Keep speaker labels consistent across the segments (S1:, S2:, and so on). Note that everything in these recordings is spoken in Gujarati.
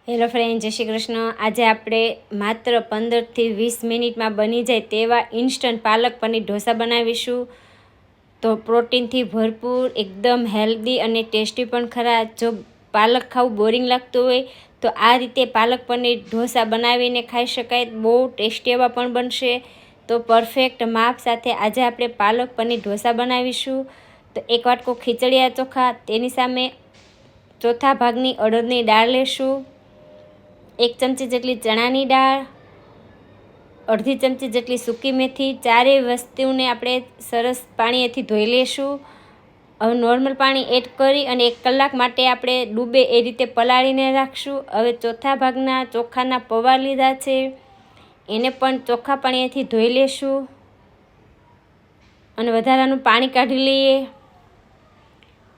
S1: હેલો ફ્રેન્ડ, જય શ્રી કૃષ્ણ. આજે આપણે માત્ર 15થી 20 મિનિટમાં બની જાય તેવા ઇન્સ્ટન્ટ પાલક પનીર ઢોસા બનાવીશું. તો પ્રોટીનથી ભરપૂર, એકદમ હેલ્ધી અને ટેસ્ટી પણ ખરા. જો પાલક ખાવું બોરિંગ લાગતું હોય તો આ રીતે પાલક પનીર ઢોસા બનાવીને ખાઈ શકાય. બહુ ટેસ્ટી એવા પણ બનશે. તો પરફેક્ટ માપ સાથે આજે આપણે પાલક પનીર ઢોસા બનાવીશું. તો એક વાટકો ખીચડિયા ચોખા, તેની સામે ચોથા ભાગની અડદની દાળ લેશું, 1 ચમચી જેટલી ચણાની દાળ, અડધી ચમચી જેટલી સૂકી મેથી. ચારેય વસ્તુને આપણે સરસ પાણીએથી ધોઈ લેશું. હવે નોર્મલ પાણી એડ કરી અને 1 કલાક માટે આપણે ડૂબે એ રીતે પલાળીને રાખશું. હવે ચોથા ભાગના ચોખાના પૌવા લીધા છે, એને પણ ચોખ્ખા પાણીએથી ધોઈ લેશું અને વધારાનું પાણી કાઢી લઈએ.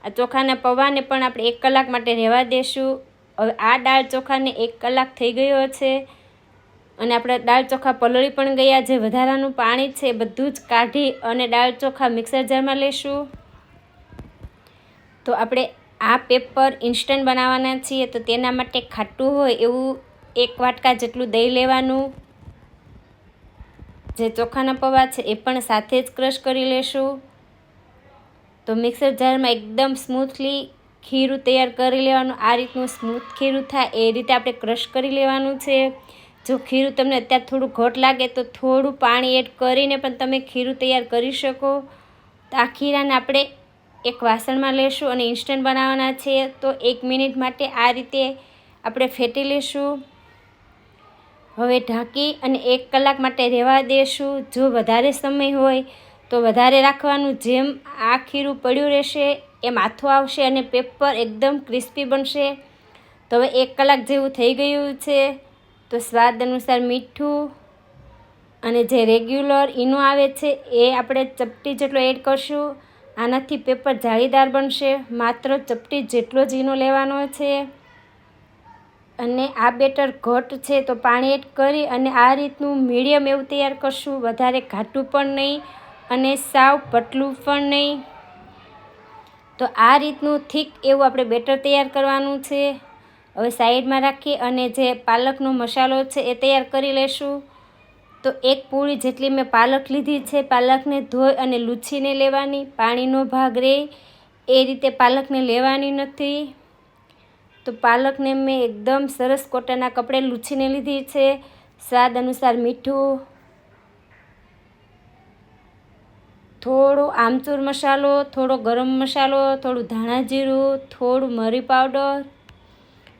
S1: આ ચોખાના પૌવાને પણ આપણે 1 કલાક માટે રહેવા દેશું. હવે આ દાળ ચોખાને 1 કલાક થઈ ગયો છે અને આપણે દાળ ચોખા પલળી પણ ગયા. જે વધારાનું પાણી છે એ બધું જ કાઢી અને દાળ ચોખા મિક્સર જારમાં લેશું. તો આપણે આ પેપર ઇન્સ્ટન્ટ બનાવવાના છીએ, તો તેના માટે ખાટું હોય એવું 1 વાટકા જેટલું દહીં લેવાનું. જે ચોખાના પૌવા છે એ પણ સાથે જ ક્રશ કરી લેશું. તો મિક્સર જારમાં એકદમ સ્મૂથલી ખીરું તૈયાર કરી લેવાનું. આ રીતનું સ્મૂથ ખીરું થાય એ રીતે આપણે ક્રશ કરી લેવાનું છે. જો ખીરું તમને અત્યારે થોડું ઘટ લાગે તો થોડું પાણી એડ કરીને પણ તમે ખીરું તૈયાર કરી શકો. તો આ ખીરાને આપણે એક વાસણમાં લેશું અને ઇન્સ્ટન્ટ બનાવવાના છે. તો 1 મિનિટ માટે આ રીતે આપણે ફેટી લેશું. હવે ઢાંકી અને 1 કલાક માટે રહેવા દેશું. જો વધારે સમય હોય તો વધારે રાખવાનું. જેમ આ ખીરું પડ્યું રહેશે એમ આથો આવશે અને પેપર એકદમ ક્રિસ્પી બનશે. તો હવે 1 કલાક જેવું થઈ ગયું છે. તો સ્વાદ અનુસાર મીઠું અને જે રેગ્યુલર ઈનો આવે છે એ આપણે ચપટી જેટલો એડ કરશું. આનાથી પેપર જાળીદાર બનશે. માત્ર ચપટી જેટલો જ ઈનો લેવાનો છે. અને આ બેટર ઘટ છે તો પાણી એડ કરી અને આ રીતનું મીડિયમ એવું તૈયાર કરશું. વધારે ઘાટું પણ નહીં અને સાવ પતલું પણ નહીં. તો આ રીતનું થીક એવું આપણે બેટર તૈયાર કરવાનું છે. હવે સાઈડમાં રાખી અને જે પાલકનો મસાલો છે એ તૈયાર કરી લેશું. તો 1 પૂરી જેટલી મેં પાલક લીધી છે. પાલકને ધોઈ અને લૂછીને લેવાની. પાણીનો ભાગ રહે એ રીતે પાલકને લેવાની નથી. તો પાલકને મેં એકદમ સરસ કોટનના કપડે લૂછીને લીધી છે. સ્વાદ અનુસાર મીઠું, થોડો આમચૂર મસાલો, થોડો ગરમ મસાલો, થોડું ધાણા જીરું, થોડું મરી પાવડર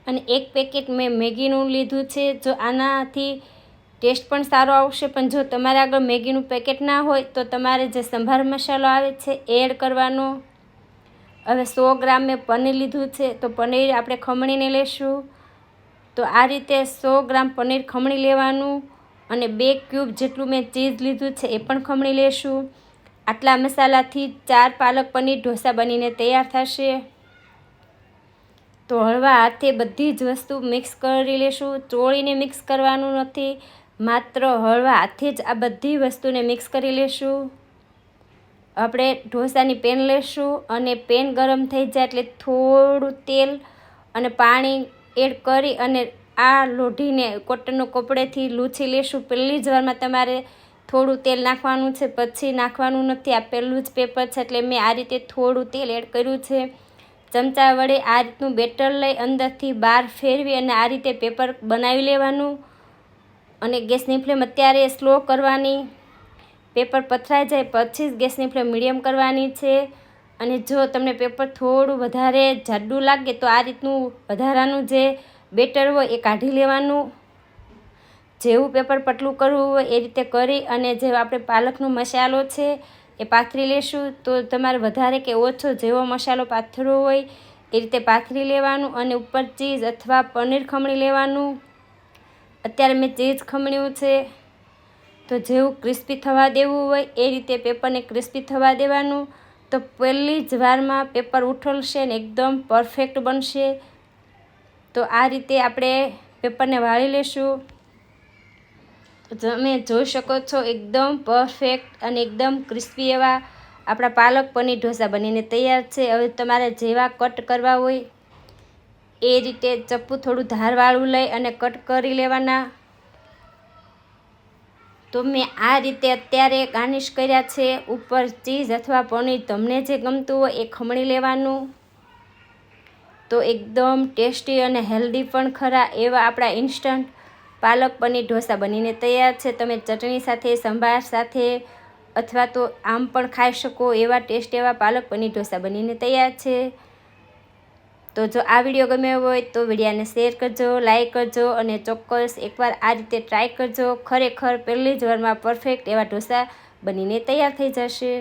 S1: અને 1 પેકેટ મેં મેગીનું લીધું છે. જો આનાથી ટેસ્ટ પણ સારો આવશે, પણ જો તમારે આગળ મેગીનું પેકેટ ના હોય તો તમારે જે સંભાર મસાલો આવે છે એ એડ કરવાનો. હવે 100 ગ્રામ મેં પનીર લીધું છે. તો પનીર આપણે ખમણીને લેશું. તો આ રીતે 100 ગ્રામ પનીર ખમણી લેવાનું અને 2 ક્યુબ જેટલું મેં ચીઝ લીધું છે એ પણ ખમણી લેશું. આટલા મસાલાથી 4 પાલક પનીર ઢોસા બનીને તૈયાર થશે. તો હળવા હાથે બધી જ વસ્તુ મિક્સ કરી લેશું. ચોળીને મિક્સ કરવાનું નથી, માત્ર હળવા હાથે જ આ બધી વસ્તુને મિક્સ કરી લેશું. આપણે ઢોસાની પેન લેશું અને પેન ગરમ થઈ જાય એટલે થોડું તેલ અને પાણી એડ કરી અને આ લોઢીને કોટનનો કપડેથી લૂછી લેશું. પહેલી જ વારમાં તમારે થોડું તેલ નાખવાનું છે, પછી નાખવાનું નથી. આ પહેલું જ પેપર છે એટલે મેં આ રીતે થોડું તેલ એડ કર્યું છે. ચમચા વડે આ રીતનું બેટર લઈ અંદરથી બહાર ફેરવી અને આ રીતે પેપર બનાવી લેવાનું. અને ગેસની ફ્લેમ અત્યારે સ્લો કરવાની. પેપર પથરાઈ જાય પછી જ ગેસની ફ્લેમ મીડિયમ કરવાની છે. અને જો તમને પેપર થોડું વધારે જાડું લાગે તો આ રીતનું વધારાનું જે બેટર હોય એ કાઢી લેવાનું. જેવું પેપર પતલું કરવું હોય એ રીતે કરી અને જે આપણે પાલકનો મસાલો છે એ પાથરી લેશું. તો તમારે વધારે કે ઓછો જેવો મસાલો પાથરવો હોય એ રીતે પાથરી લેવાનું અને ઉપર ચીઝ અથવા પનીર ખમણી લેવાનું. અત્યારે મેં ચીઝ ખમણ્યું છે. તો જેવું ક્રિસ્પી થવા દેવું હોય એ રીતે પેપરને ક્રિસ્પી થવા દેવાનું. તો પહેલી જ વારમાં પેપર ઉઠલશે ને એકદમ પરફેક્ટ બનશે. તો આ રીતે આપણે પેપરને વાળી લેશું. તમે જોઈ શકો છો એકદમ પરફેક્ટ અને એકદમ ક્રિસ્પી એવા આપણા પાલક પનીર ઢોસા બનીને તૈયાર છે. હવે તમારે જેવા કટ કરવા હોય એ રીતે ચપ્પુ થોડું ધારવાળું લઈ અને કટ કરી લેવાના. તો મેં આ રીતે અત્યારે ગાર્નિશ કર્યા છે. ઉપર ચીઝ અથવા પનીર તમને જે ગમતું હોય એ ખમણી લેવાનું. તો એકદમ ટેસ્ટી અને હેલ્ધી પણ ખરા એવા આપણા ઇન્સ્ટન્ટ પાલક પનીર ઢોસા બનીને તૈયાર છે. તમે ચટણી સાથે, સંભાર સાથે અથવા તો આમ પણ ખાઈ શકો એવા ટેસ્ટ એવા પાલક પનીર ઢોસા બનીને તૈયાર છે. તો જો આ વિડીયો ગમ્યો હોય તો વિડીયોને શેર કરજો, લાઈક કરજો અને ચોક્કસ એકવાર આ રીતે ટ્રાય કરજો. ખરેખર પહેલી જ વારમાં પરફેક્ટ એવા ઢોસા બનીને તૈયાર થઈ જશે.